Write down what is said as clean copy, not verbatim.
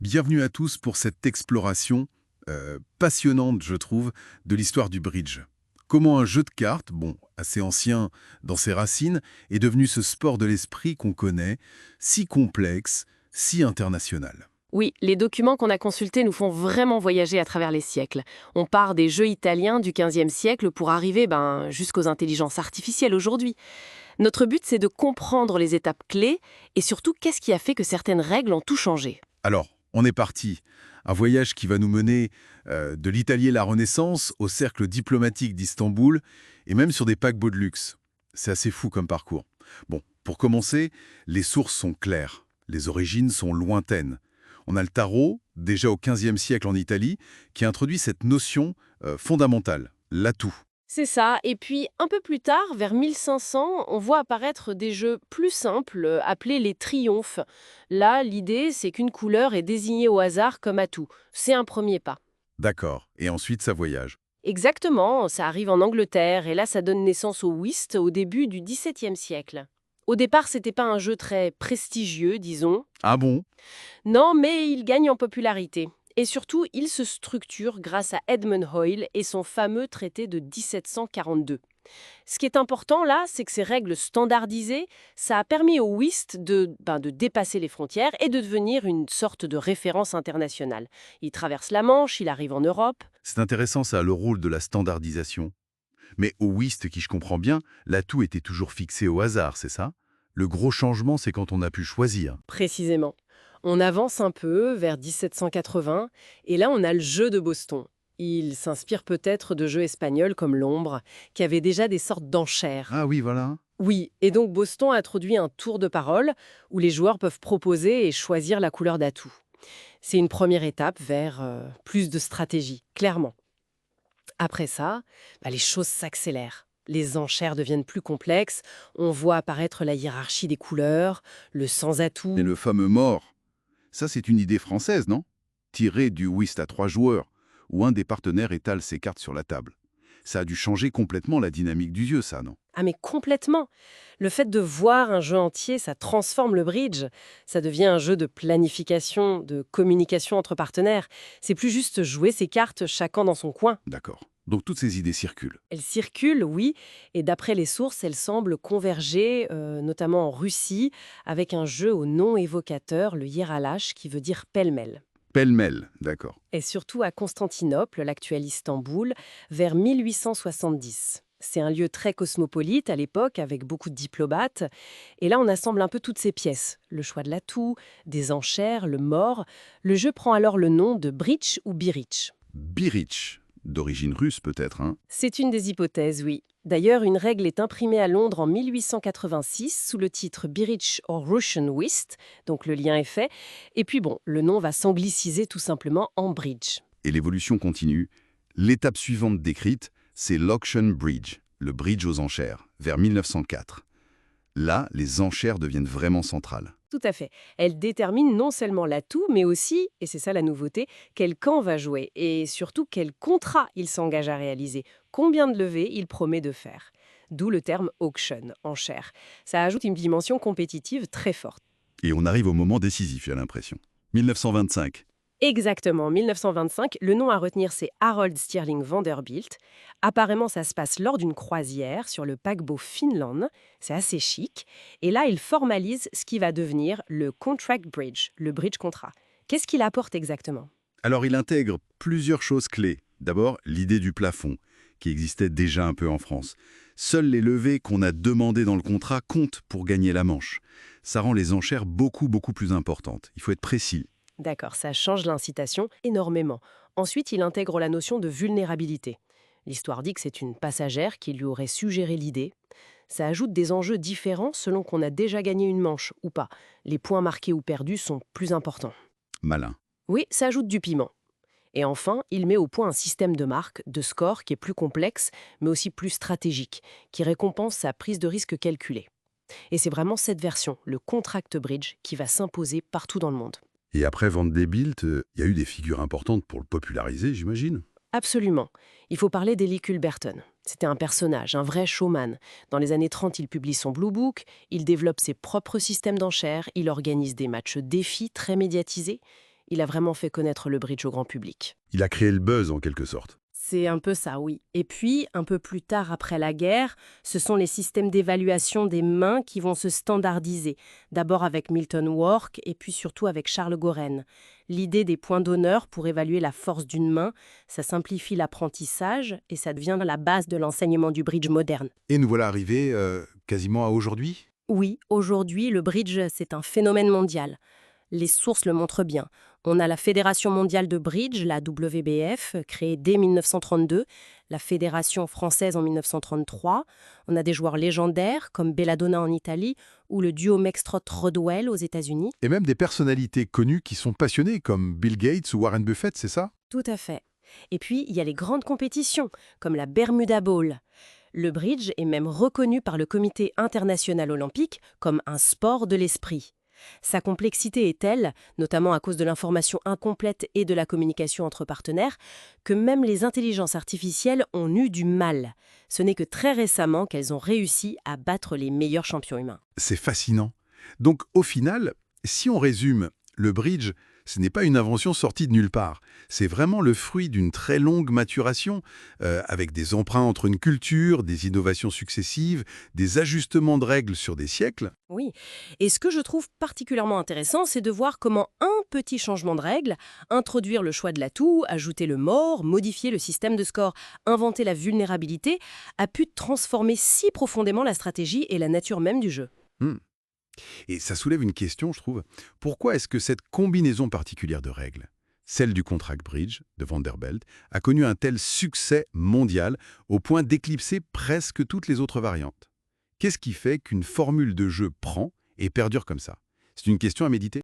Bienvenue à tous pour cette exploration passionnante, je trouve, de l'histoire du bridge. Comment un jeu de cartes, bon, assez ancien dans ses racines, est devenu ce sport de l'esprit qu'on connaît, si complexe, si international. Oui, les documents qu'on a consultés nous font vraiment voyager à travers les siècles. On part des jeux italiens du XVe siècle pour arriver jusqu'aux intelligences artificielles aujourd'hui. Notre but, c'est de comprendre les étapes clés et surtout qu'est-ce qui a fait que certaines règles ont tout changé. Alors, on est parti. Un voyage qui va nous mener de l'Italie et la Renaissance au cercle diplomatique d'Istanbul et même sur des paquebots de luxe. C'est assez fou comme parcours. Bon, pour commencer, les sources sont claires. Les origines sont lointaines. On a le tarot, déjà au XVe siècle en Italie, qui introduit cette notion fondamentale, l'atout. C'est ça, et puis un peu plus tard, vers 1500, on voit apparaître des jeux plus simples appelés les triomphes. Là, l'idée, c'est qu'une couleur est désignée au hasard comme atout. C'est un premier pas. D'accord. Et ensuite, ça voyage. Exactement, ça arrive en Angleterre et là ça donne naissance au whist au début du XVIIe siècle. Au départ, c'était pas un jeu très prestigieux, disons. Ah bon? Non, mais il gagne en popularité. Et surtout, il se structure grâce à Edmund Hoyle et son fameux traité de 1742. Ce qui est important là, c'est que ces règles standardisées, ça a permis au whist de dépasser les frontières et de devenir une sorte de référence internationale. Il traverse la Manche, il arrive en Europe. C'est intéressant ça, le rôle de la standardisation. Mais au whist, qui je comprends bien, l'atout était toujours fixé au hasard, c'est ça? Le gros changement, c'est quand on a pu choisir. Précisément. On avance un peu vers 1780 et là on a le jeu de Boston. Il s'inspire peut-être de jeux espagnols comme l'ombre, qui avaient déjà des sortes d'enchères. Ah oui, voilà. Oui, et donc Boston a introduit un tour de parole où les joueurs peuvent proposer et choisir la couleur d'atout. C'est une première étape vers plus de stratégie, clairement. Après ça, les choses s'accélèrent. Les enchères deviennent plus complexes, on voit apparaître la hiérarchie des couleurs, le sans-atout. Et le fameux mort, ça c'est une idée française, non? Tiré du whist à 3 joueurs, où un des partenaires étale ses cartes sur la table. Ça a dû changer complètement la dynamique du jeu, ça, non? Ah mais complètement. Le fait de voir un jeu entier, ça transforme le bridge. Ça devient un jeu de planification, de communication entre partenaires. C'est plus juste jouer ses cartes chacun dans son coin. D'accord. Donc toutes ces idées circulent. Elles circulent, oui, et d'après les sources, elles semblent converger, notamment en Russie, avec un jeu au nom évocateur, le Yeralash, qui veut dire pêle-mêle. Pêle-mêle, d'accord. Et surtout à Constantinople, l'actuel Istanbul, vers 1870. C'est un lieu très cosmopolite à l'époque, avec beaucoup de diplomates. Et là, on assemble un peu toutes ces pièces. Le choix de l'atout, des enchères, le mort. Le jeu prend alors le nom de bridge ou birich. Birich, d'origine russe peut-être, hein? C'est une des hypothèses, oui. D'ailleurs, une règle est imprimée à Londres en 1886 sous le titre Birich or Russian Whist, donc le lien est fait. Et puis bon, le nom va s'angliciser tout simplement en bridge. Et l'évolution continue. L'étape suivante décrite, c'est l'auction bridge, le bridge aux enchères, vers 1904. Là, les enchères deviennent vraiment centrales. Tout à fait. Elle détermine non seulement l'atout, mais aussi, et c'est ça la nouveauté, quel camp va jouer et surtout quel contrat il s'engage à réaliser, combien de levées il promet de faire. D'où le terme auction, enchère. Ça ajoute une dimension compétitive très forte. Et on arrive au moment décisif, j'ai l'impression. 1925. Exactement, 1925, le nom à retenir c'est Harold Stirling Vanderbilt. Apparemment, ça se passe lors d'une croisière sur le paquebot Finland. C'est assez chic. Et là, il formalise ce qui va devenir le contract bridge, le bridge contrat. Qu'est-ce qu'il apporte exactement? Alors il intègre plusieurs choses clés. D'abord, l'idée du plafond, qui existait déjà un peu en France. Seules les levées qu'on a demandées dans le contrat comptent pour gagner la manche. Ça rend les enchères beaucoup plus importantes. Il faut être précis. D'accord, ça change l'incitation énormément. Ensuite, il intègre la notion de vulnérabilité. L'histoire dit que c'est une passagère qui lui aurait suggéré l'idée. Ça ajoute des enjeux différents selon qu'on a déjà gagné une manche ou pas. Les points marqués ou perdus sont plus importants. Malin. Oui, ça ajoute du piment. Et enfin, il met au point un système de marque, de score qui est plus complexe, mais aussi plus stratégique, qui récompense sa prise de risque calculée. Et c'est vraiment cette version, le contract bridge, qui va s'imposer partout dans le monde. Et après Vanderbilt, il y a eu des figures importantes pour le populariser, j'imagine. Absolument. Il faut parler d'Ely Culberton. C'était un personnage, un vrai showman. Dans les années 30, il publie son Blue Book, il développe ses propres systèmes d'enchères, il organise des matchs défis très médiatisés. Il a vraiment fait connaître le bridge au grand public. Il a créé le buzz en quelque sorte. C'est un peu ça, oui. Et puis, un peu plus tard après la guerre, ce sont les systèmes d'évaluation des mains qui vont se standardiser. D'abord avec Milton Wark et puis surtout avec Charles Goren. L'idée des points d'honneur pour évaluer la force d'une main, ça simplifie l'apprentissage et ça devient la base de l'enseignement du bridge moderne. Et nous voilà arrivés quasiment à aujourd'hui. Oui, aujourd'hui, le bridge, c'est un phénomène mondial. Les sources le montrent bien. On a la Fédération mondiale de bridge, la WBF, créée dès 1932, la Fédération française en 1933. On a des joueurs légendaires comme Belladonna en Italie ou le duo Mextrot-Rodwell aux États-Unis. Et même des personnalités connues qui sont passionnées, comme Bill Gates ou Warren Buffett, c'est ça? Tout à fait. Et puis, il y a les grandes compétitions, comme la Bermuda Bowl. Le bridge est même reconnu par le Comité international olympique comme un sport de l'esprit. Sa complexité est telle, notamment à cause de l'information incomplète et de la communication entre partenaires, que même les intelligences artificielles ont eu du mal. Ce n'est que très récemment qu'elles ont réussi à battre les meilleurs champions humains. C'est fascinant. Donc au final, si on résume, le bridge, ce n'est pas une invention sortie de nulle part. C'est vraiment le fruit d'une très longue maturation, avec des emprunts entre une culture, des innovations successives, des ajustements de règles sur des siècles. Oui, et ce que je trouve particulièrement intéressant, c'est de voir comment un petit changement de règle, introduire le choix de l'atout, ajouter le mort, modifier le système de score, inventer la vulnérabilité, a pu transformer si profondément la stratégie et la nature même du jeu. Hmm. Et ça soulève une question, je trouve. Pourquoi est-ce que cette combinaison particulière de règles, celle du contract bridge de Vanderbilt, a connu un tel succès mondial au point d'éclipser presque toutes les autres variantes? Qu'est-ce qui fait qu'une formule de jeu prend et perdure comme ça? C'est une question à méditer.